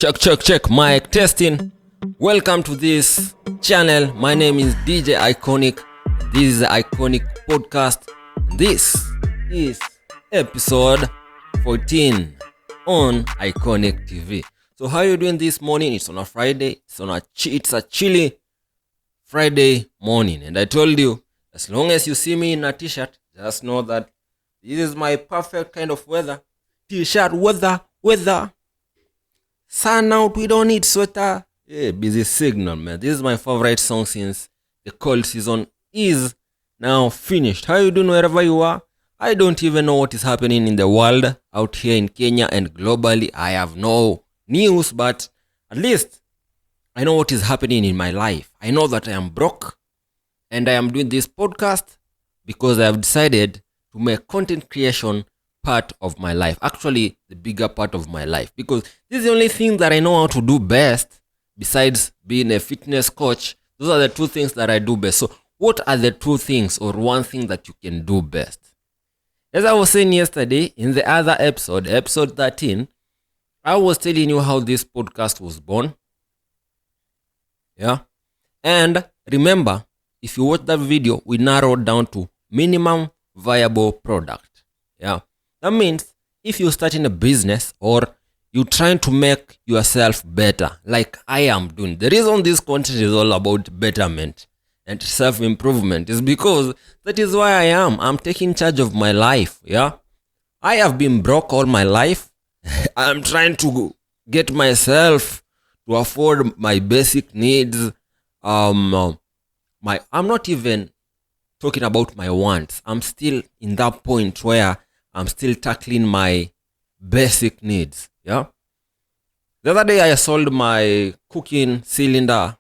Check, mic testing. Welcome to this channel. My name is Deejay Iconiqq. This is the Iconiqq Podcast. This is episode 14 on Iconiqq TV. So how you doing this morning? It's on a Friday. It's a chilly Friday morning. And I told you, as long as you see me in a t-shirt, just know that this is my perfect kind of weather. T-shirt weather. Sun out, we don't need sweater. Yeah, busy signal, man. This is my favorite song since the cold season is now finished. How you doing wherever you are? I don't even know what is happening in the world out here in Kenya and globally. I have no news, but at least I know what is happening in my life. I know that I am broke and I am doing this podcast because I have decided to make content creation part of my life, actually the bigger part of my life, because this is the only thing that I know how to do best besides being a fitness coach. Those are the two things that I do best. So what are the two things or one thing that you can do best? As I was saying yesterday in the other episode 13, I was telling you how this podcast was born. Yeah. And remember, if you watch that video, we narrowed down to minimum viable product. Yeah. That means if you're starting a business or you're trying to make yourself better, like I am doing. The reason this content is all about betterment and self-improvement is because that is why I am. I'm taking charge of my life. Yeah. I have been broke all my life. I'm trying to get myself to afford my basic needs. I'm not even talking about my wants. I'm still in that point where I'm still tackling my basic needs. Yeah. The other day I sold my cooking cylinder.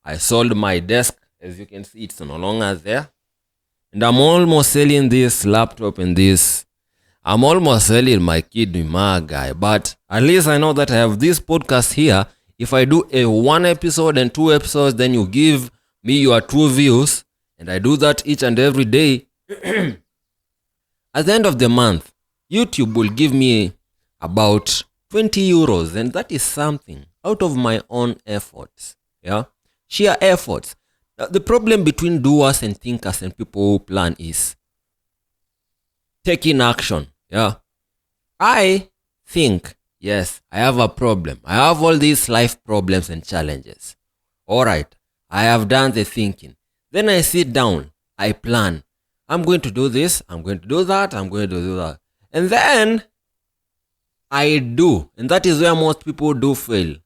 I sold my desk. As you can see, it's no longer there. And I'm almost selling this laptop and this. I'm almost selling my kidney, my guy. But at least I know that I have this podcast here. If I do a 1 episode and 2 episodes, then you give me your 2 views. And I do that each and every day. At the end of the month, YouTube will give me about 20 euros, and that is something out of my own efforts. Yeah, sheer efforts. The problem between doers and thinkers and people who plan is taking action. Yeah, I think, yes, I have a problem. I have all these life problems and challenges. All right, I have done the thinking. Then I sit down, I plan. I'm going to do this, I'm going to do that, I'm going to do that. And then I do. And that is where most people do fail.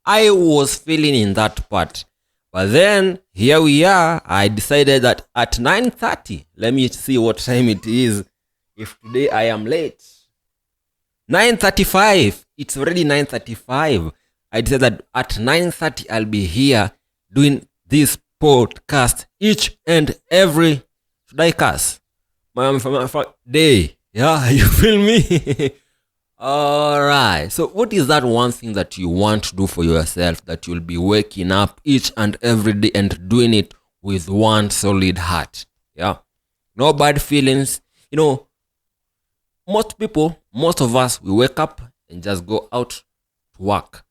I was failing in that part. But then, here we are. I decided that at 9:30, let me see what time it is. If today I am late. 9:35. It's already 9:35. I decided that at 9:30, I'll be here doing this podcast each and every my day. Yeah, you feel me? Alright. So what is that one thing that you want to do for yourself that you'll be waking up each and every day and doing it with one solid heart? Yeah. No bad feelings. You know, most of us, we wake up and just go out to work.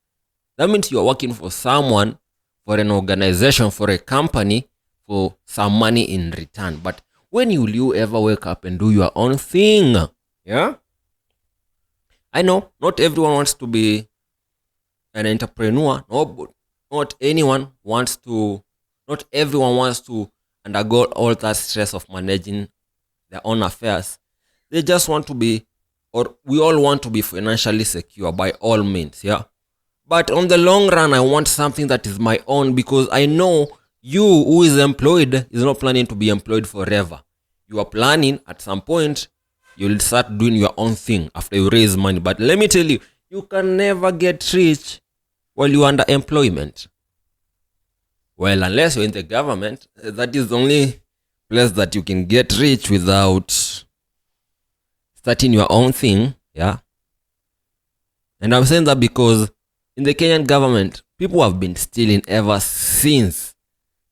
That means you're working for someone, for an organization, for a company, for some money in return. But when will you ever wake up and do your own thing? Yeah? I know not everyone wants to be an entrepreneur. No, not everyone wants to undergo all that stress of managing their own affairs. They just want to be, or we all want to be financially secure by all means. Yeah? But on the long run, I want something that is my own, because I know you who is employed is not planning to be employed forever. You are planning at some point, you'll start doing your own thing after you raise money. But let me tell you, you can never get rich while you're under employment. Well, unless you're in the government, that is the only place that you can get rich without starting your own thing. Yeah. And I'm saying that because in the Kenyan government, people have been stealing ever since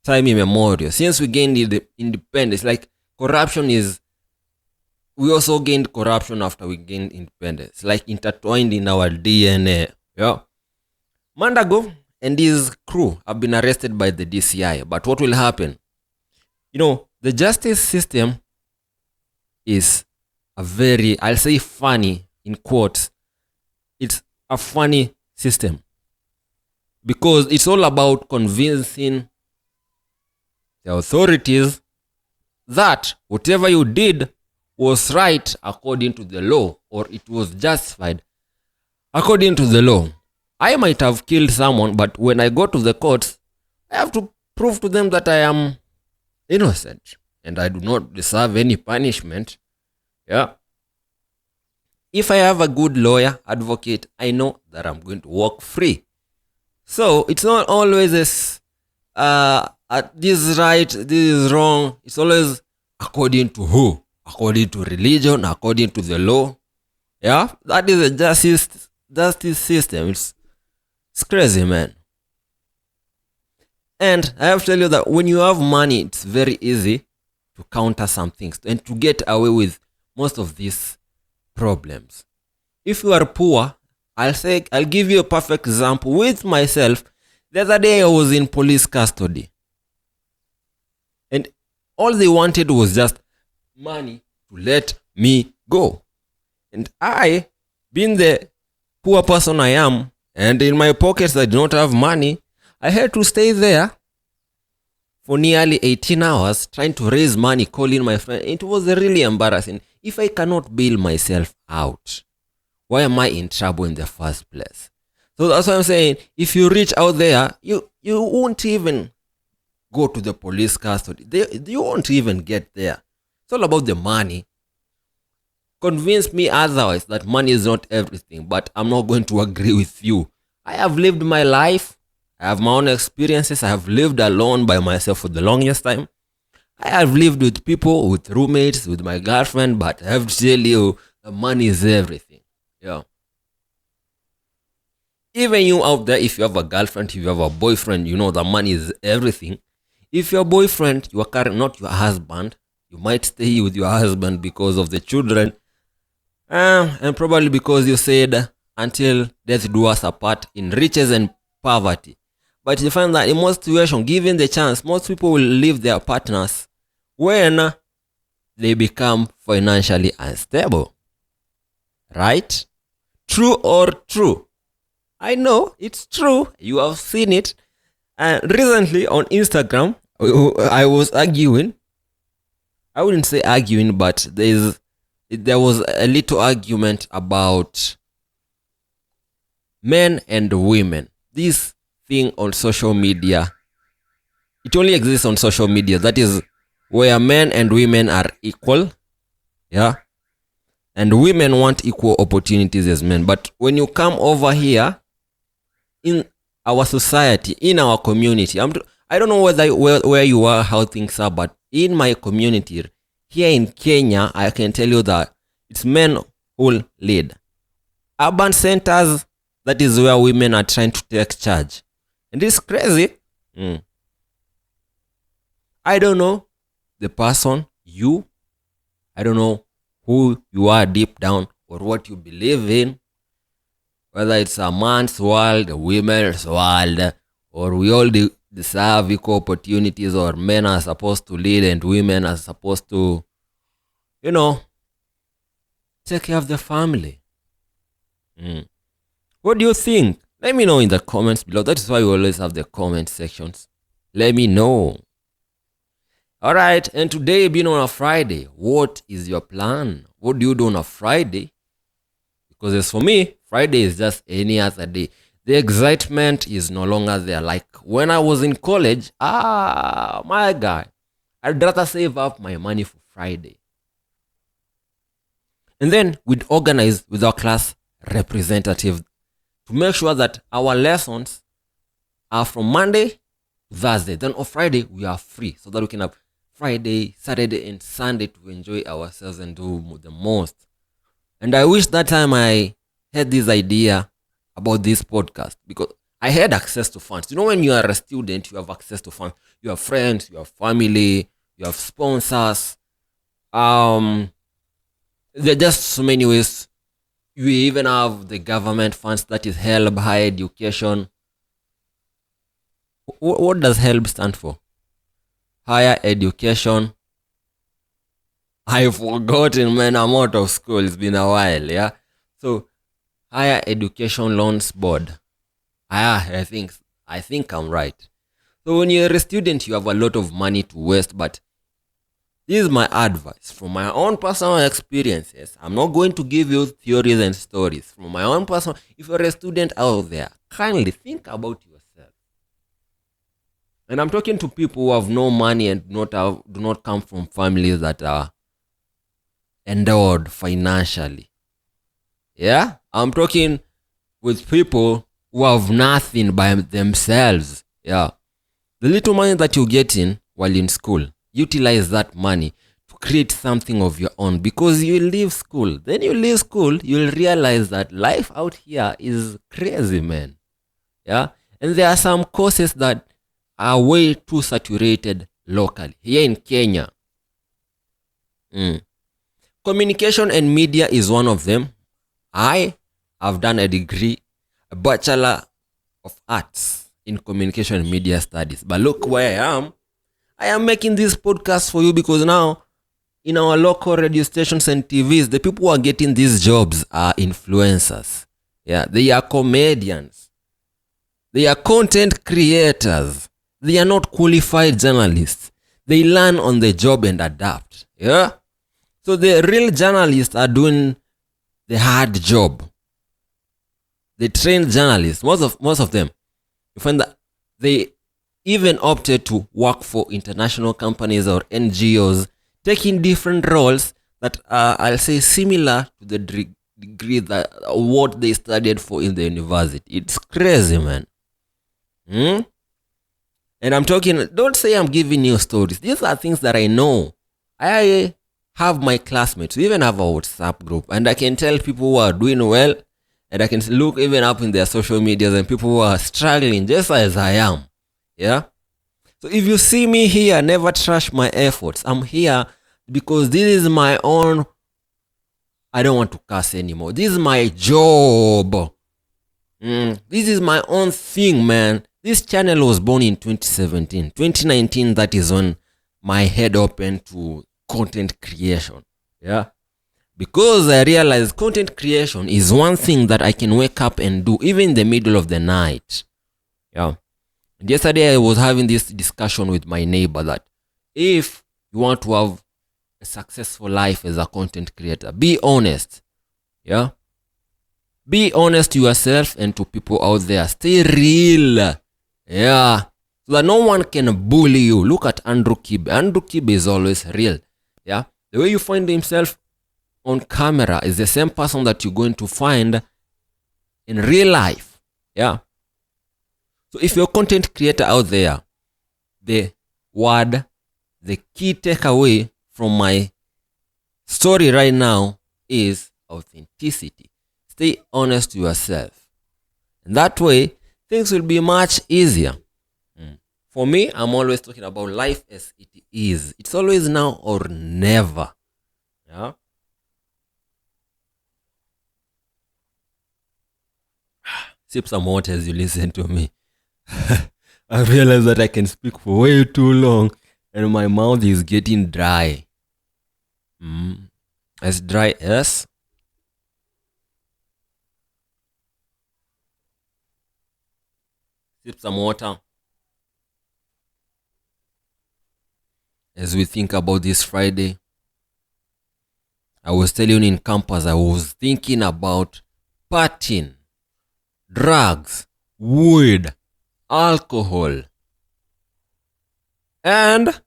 time immemorial. Since we gained the independence, like corruption is, we also gained corruption after we gained independence, like intertwined in our DNA. Yeah. Mandago and his crew have been arrested by the DCI. But what will happen? The justice system is a very, I'll say funny in quotes. It's a funny system because it's all about convincing the authorities that whatever you did was right according to the law, or it was justified according to the law. I might have killed someone, but when I go to the courts, I have to prove to them that I am innocent and I do not deserve any punishment. Yeah. If I have a good lawyer, advocate, I know that I'm going to walk free. So it's not always this is right, this is wrong. It's always according to who? According to religion, according to the law. Yeah, that is a justice system. It's crazy, man. And I have to tell you that when you have money, it's very easy to counter some things and to get away with most of these problems. If you are poor, I'll give you a perfect example with myself. The other day I was in police custody. And all they wanted was just money to let me go. And I, being the poor person I am, and in my pockets I do not have money, I had to stay there for nearly 18 hours trying to raise money, calling my friend. It was really embarrassing. If I cannot bail myself out, why am I in trouble in the first place? So that's what I'm saying. If you reach out there, you won't even go to the police custody. You won't even get there. It's all about the money. Convince me otherwise that money is not everything, but I'm not going to agree with you. I have lived my life. I have my own experiences. I have lived alone by myself for the longest time. I have lived with people, with roommates, with my girlfriend, but I have to tell you, the money is everything. Yeah. Even you out there, if you have a girlfriend, if you have a boyfriend, you know the money is everything. If your boyfriend, you are not your husband, you might stay with your husband because of the children, and probably because you said, until death do us apart, in riches and poverty. But you find that in most situations, given the chance, most people will leave their partners when they become financially unstable. Right? True or true? I know it's true. You have seen it. Recently on Instagram, I was arguing. I wouldn't say arguing, but there was a little argument about men and women. This thing on social media, it only exists on social media. That is where men and women are equal. Yeah. And women want equal opportunities as men. But when you come over here in our society, in our community, I don't know where you are, how things are, but in my community here in Kenya, I can tell you that it's men who lead. Urban centers, that is where women are trying to take charge. And it's crazy. I don't know the person, I don't know who you are deep down or what you believe in. Whether it's a man's world, a women's world, or we all deserve equal opportunities, or men are supposed to lead and women are supposed to, take care of the family. What do you think? Let me know in the comments below. That is why we always have the comment sections. Let me know. Alright, and today being on a Friday, what is your plan? What do you do on a Friday? Because as for me, Friday is just any other day. The excitement is no longer there. Like when I was in college, my guy, I'd rather save up my money for Friday. And then we'd organize with our class representative to make sure that our lessons are from Monday to Thursday. Then on Friday, we are free so that we can have Friday, Saturday, and Sunday to enjoy ourselves and do the most. And I wish that time I had this idea about this podcast, because I had access to funds. When you are a student, you have access to funds. You have friends, you have family, you have sponsors. There are just so many ways. You even have the government funds, that is help, higher education. What does HELB stand for? Higher education. I've forgotten, man. I'm out of school. It's been a while, yeah? So, Higher Education Loans Board. I think I'm right. So when you're a student, you have a lot of money to waste, but this is my advice from my own personal experiences. I'm not going to give you theories and stories. From my own personal, if you're a student out there, kindly think about yourself. And I'm talking to people who have no money and do not come from families that are endowed financially. Yeah? I'm talking with people who have nothing by themselves. Yeah. The little money that you get in while in school, utilize that money to create something of your own, because you leave school. Then you leave school, you'll realize that life out here is crazy, man. Yeah. And there are some courses that are way too saturated locally. Here in Kenya, communication and media is one of them. I have done a degree, a Bachelor of Arts in Communication and Media Studies. But look where I am. I am making this podcast for you because now in our local radio stations and TVs, the people who are getting these jobs are influencers. Yeah, they are comedians. They are content creators. They are not qualified journalists. They learn on the job and adapt. Yeah. So the real journalists are doing the hard job. The trained journalists, most of them, you find that they even opted to work for international companies or NGOs, taking different roles that are, I'll say, similar to the degree that what they studied for in the university. It's crazy, man. And I'm talking, don't say I'm giving you stories. These are things that I know. I have my classmates. We even have a WhatsApp group, and I can tell people who are doing well, and I can look even up in their social medias and people who are struggling just as I am. Yeah. So if you see me here, never trash my efforts. I'm here because this is my own. I don't want to curse anymore. This is my job. This is my own thing, man. This channel was born in 2017. 2019, that is when my head opened to content creation. Yeah. Because I realized content creation is one thing that I can wake up and do even in the middle of the night. Yeah. And yesterday I was having this discussion with my neighbor that if you want to have a successful life as a content creator, be honest. Yeah. Be honest to yourself and to people out there. Stay real. Yeah. So that no one can bully you. Look at Andrew Kibe. Andrew Kibe is always real. Yeah. The way you find himself on camera is the same person that you're going to find in real life. Yeah. So if you're a content creator out there, the key takeaway from my story right now is authenticity. Stay honest to yourself. And that way, things will be much easier. For me, I'm always talking about life as it is. It's always now or never. Yeah. Sip some water as you listen to me. I realize that I can speak for way too long and my mouth is getting dry. As dry as sip some water as we think about this Friday. I was telling you in campus, I was thinking about partying, drugs, weed, alcohol, and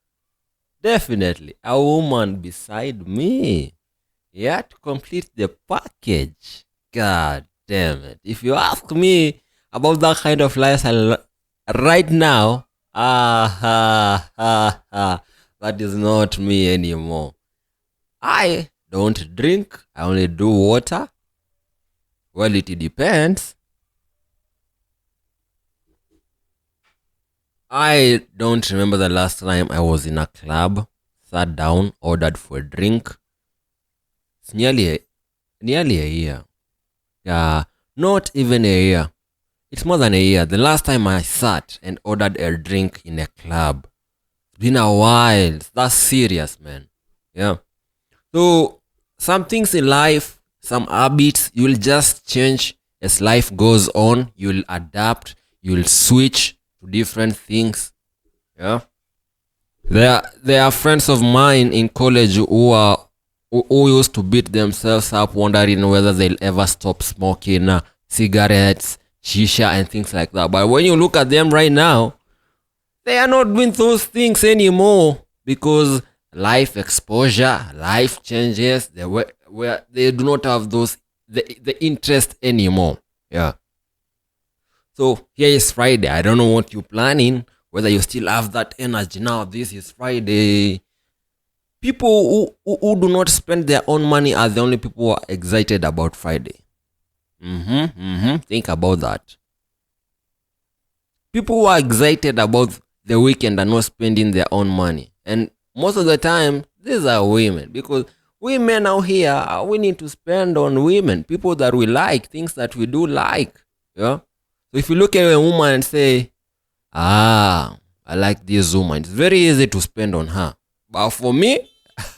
definitely a woman beside me. Yeah, to complete the package. God damn it. If you ask me about that kind of lifestyle right now, that is not me anymore. I don't drink. I only do water. Well, it depends. I don't remember the last time I was in a club, sat down, ordered for a drink. It's nearly a year. Yeah, not even a year. It's more than a year. The last time I sat and ordered a drink in a club. It's been a while. That's serious, man. Yeah. So some things in life, some habits, you'll just change as life goes on. You'll adapt. You'll switch to different things. Yeah. There are friends of mine in college who used to beat themselves up wondering whether they'll ever stop smoking cigarettes, shisha, and things like that. But when you look at them right now, they are not doing those things anymore because life exposure, life changes. Where they do not have the interest anymore. Yeah. So here is Friday. I don't know what you're planning, whether you still have that energy now. This is Friday. People who do not spend their own money are the only people who are excited about Friday. Think about that. People who are excited about the weekend are not spending their own money. And most of the time, these are women. Because women out here, we need to spend on women. People that we like, things that we do like. Yeah. So if you look at a woman and say, I like this woman, it's very easy to spend on her. But for me,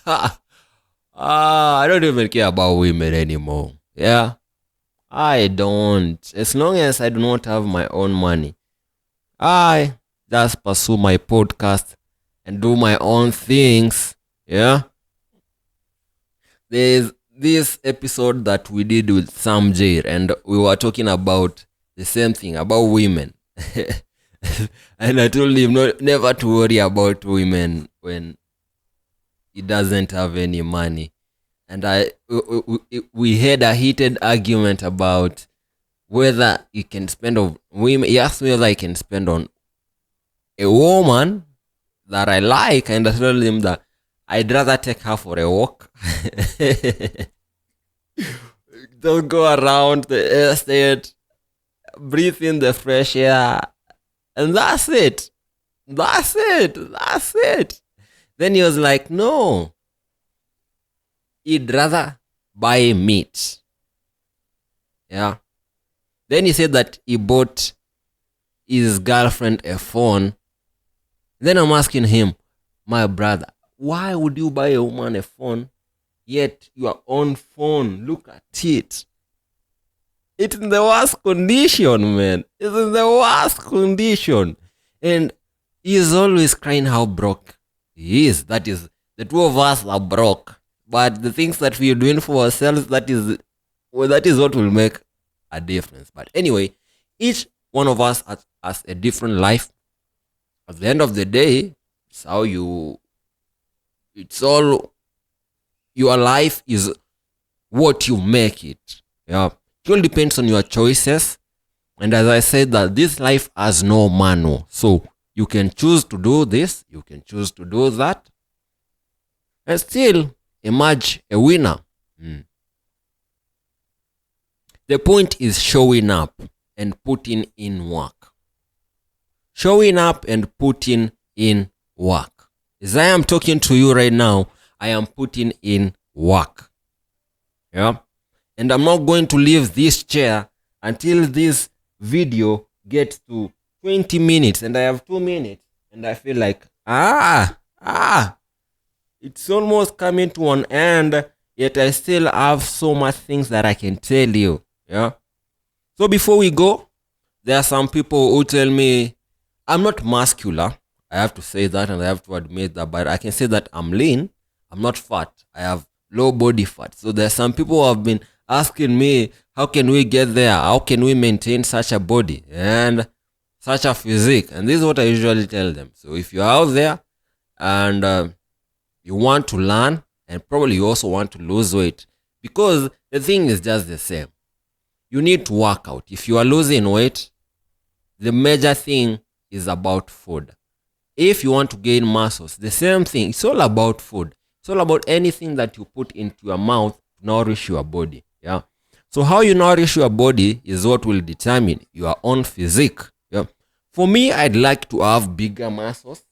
I don't even care about women anymore. Yeah. I don't. As long as I do not have my own money, I just pursue my podcast and do my own things. Yeah. There's this episode that we did with Sam J, and we were talking about the same thing, about women. And I told him never to worry about women when he doesn't have any money. And we had a heated argument about whether you can spend on women. He asked me whether I can spend on a woman that I like, and I told him that I'd rather take her for a walk. Don't go around the estate, breathe in the fresh air, and that's it. That's it. Then he was like, no, he'd rather buy meat. Yeah. Then he said that he bought his girlfriend a phone. Then I'm asking him, my brother, why would you buy a woman a phone, yet your own phone, look at it. It's in the worst condition, man. It's in the worst condition. And he's always crying how broke he is. That is, the two of us are broke. But the things that we're doing for ourselves, that is what will make a difference. But anyway, each one of us has a different life. At the end of the day, your life is what you make it. Yeah. It all depends on your choices. And as I said, that this life has no manual. So you can choose to do this, you can choose to do that, and still emerge a winner. The point is showing up and putting in work. Showing up and putting in work. As I am talking to you right now, I am putting in work. Yeah. And I'm not going to leave this chair until this video gets to 20 minutes. And I have 2 minutes. And I feel like, it's almost coming to an end. Yet I still have so much things that I can tell you. Yeah. So before we go, there are some people who tell me I'm not muscular. I have to say that, and I have to admit that. But I can say that I'm lean. I'm not fat. I have low body fat. So there are some people who have been asking me, how can we get there? How can we maintain such a body and such a physique? And this is what I usually tell them. So if you're out there and you want to learn, and probably you also want to lose weight, because the thing is just the same. You need to work out. If you are losing weight, the major thing is about food. If you want to gain muscles, the same thing. It's all about food. It's all about anything that you put into your mouth to nourish your body. Yeah. So how you nourish your body is what will determine your own physique. Yeah. For me, I'd like to have bigger muscles,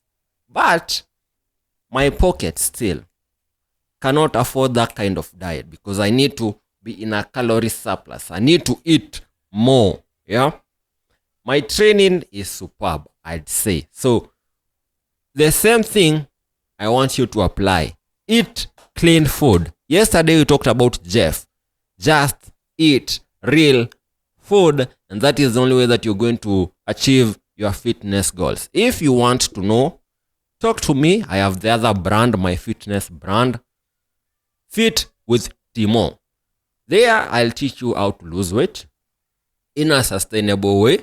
but my pocket still cannot afford that kind of diet because I need to be in a calorie surplus. I need to eat more. Yeah. My training is superb, I'd say. So the same thing I want you to apply. Eat clean food. Yesterday we talked about Jeff. Just eat real food, and that is the only way that you're going to achieve your fitness goals. If you want to know, talk to me. I have the other brand, my fitness brand, Fit with Timo. There, I'll teach you how to lose weight in a sustainable way.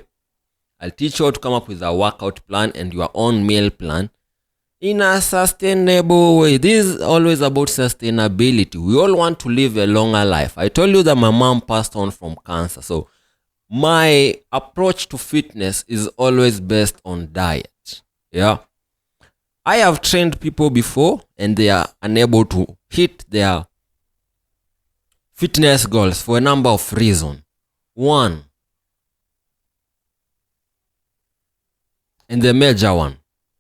I'll teach you how to come up with a workout plan and your own meal plan in a sustainable way. This is always about sustainability. We all want to live a longer life. I told you that my mom passed on from cancer. So my approach to fitness is always based on diet. Yeah. I have trained people before and they are unable to hit their fitness goals for a number of reasons. One, and the major one,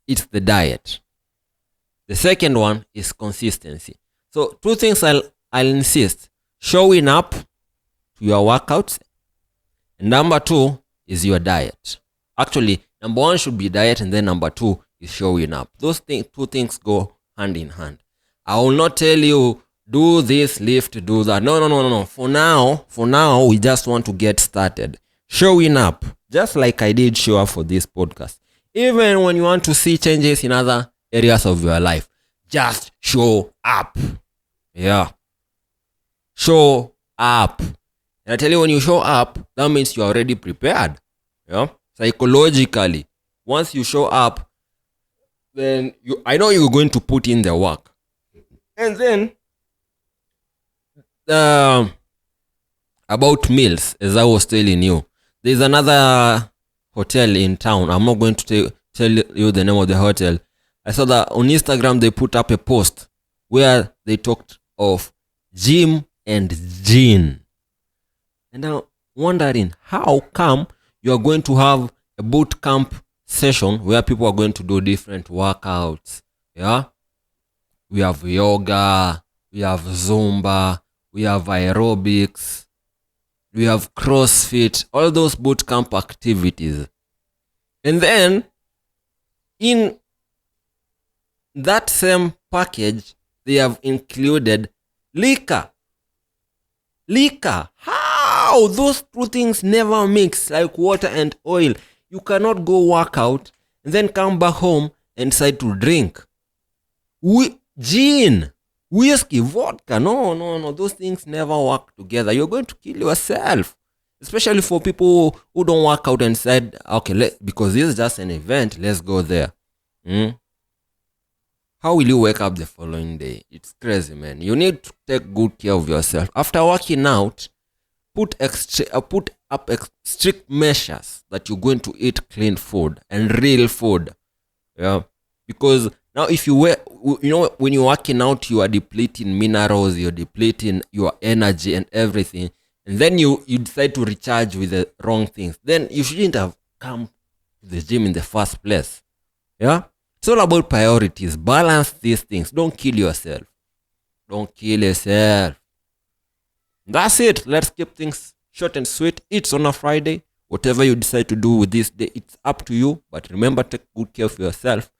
it's the diet. The second one is consistency. So two things I'll insist. Showing up to your workouts. And number two is your diet. Actually, number one should be diet, and then number two is showing up. Those two things go hand in hand. I will not tell you, do this, lift, do that. No. For now, we just want to get started. Showing up, just like I did show up for this podcast. Even when you want to see changes in other areas of your life, just show up. Yeah. Show up. And I tell you, when you show up, that means you're already prepared. Yeah. Psychologically, once you show up, then I know you're going to put in the work. And then, about meals, as I was telling you, there's another hotel in town. I'm not going to tell you the name of the hotel. I saw that on Instagram they put up a post where they talked of gym and gin. And I'm wondering, how come you are going to have a boot camp session where people are going to do different workouts? Yeah, we have yoga, we have Zumba, we have aerobics, we have CrossFit, all those boot camp activities. And then in that same package, they have included liquor. How? Those two things never mix, like water and oil. You cannot go work out and then come back home and decide to drink. Gin, whiskey, vodka. No. Those things never work together. You're going to kill yourself. Especially for people who don't work out and said, okay, because this is just an event, let's go there. How will you wake up the following day? It's crazy, man. You need to take good care of yourself. After working out, put up strict measures that you're going to eat clean food and real food. Yeah, because now if when you're working out, you are depleting minerals, you're depleting your energy and everything, and then you decide to recharge with the wrong things. Then you shouldn't have come to the gym in the first place. Yeah. It's all about priorities. Balance these things. Don't kill yourself. That's it. Let's keep things short and sweet. It's on a Friday. Whatever you decide to do with this day, it's up to you. But remember, take good care of yourself.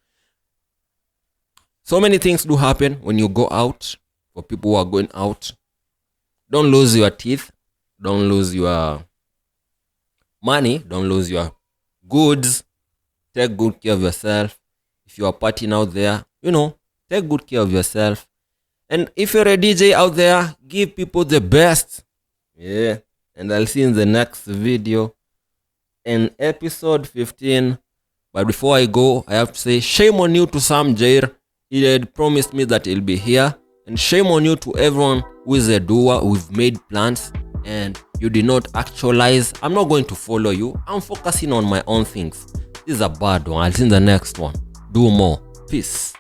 So many things do happen when you go out. For people who are going out, don't lose your teeth. Don't lose your money. Don't lose your goods. Take good care of yourself. If you are partying out there, take good care of yourself. And if you're a DJ out there, give people the best. Yeah. And I'll see you in the next video in episode 15. But before I go, I have to say, shame on you to Sam Jair. He had promised me that he'll be here. And shame on you to everyone who is a doer, who've made plans and you did not actualize. I'm not going to follow you. I'm focusing on my own things. This is a bad one. I'll see you in the next one. Do more. Peace.